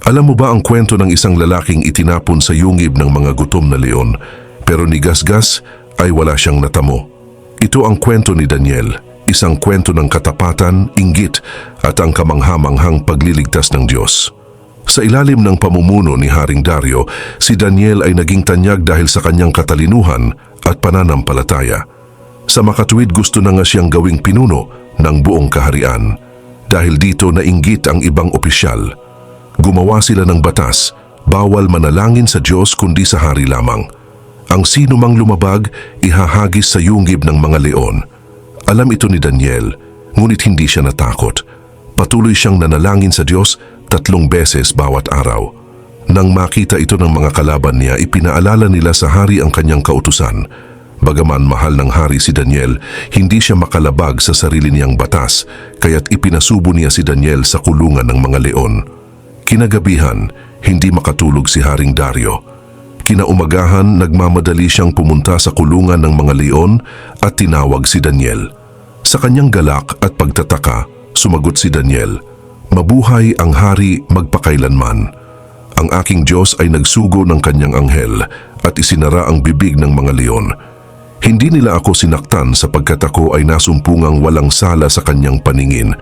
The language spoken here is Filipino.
Alam mo ba ang kwento ng isang lalaking itinapon sa yungib ng mga gutom na leon, pero ni Gasgas ay wala siyang natamo? Ito ang kwento ni Daniel, isang kwento ng katapatan, inggit at ang kamanghamanghang pagliligtas ng Diyos. Sa ilalim ng pamumuno ni Haring Dario, si Daniel ay naging tanyag dahil sa kanyang katalinuhan at pananampalataya. Sa makatuwid gusto na nga siyang gawing pinuno ng buong kaharian. Dahil dito nainggit ang ibang opisyal. Gumawa sila ng batas, bawal manalangin sa Diyos kundi sa hari lamang. Ang sino mang lumabag, ihahagis sa yungib ng mga leon. Alam ito ni Daniel, ngunit hindi siya natakot. Patuloy siyang nanalangin sa Diyos 3 beses bawat araw. Nang makita ito ng mga kalaban niya, ipinaalala nila sa hari ang kanyang kautusan. Bagaman mahal ng hari si Daniel, hindi siya makalabag sa sarili niyang batas, kaya't ipinasubo niya si Daniel sa kulungan ng mga leon. Kinagabihan, hindi makatulog si Haring Dario. Kinaumagahan, nagmamadali siyang pumunta sa kulungan ng mga leon at tinawag si Daniel. Sa kanyang galak at pagtataka, sumagot si Daniel, "Mabuhay ang hari magpakailanman. Ang aking Diyos ay nagsugo ng kanyang anghel at isinara ang bibig ng mga leon. Hindi nila ako sinaktan sapagkat ako ay nasumpungang walang sala sa kanyang paningin.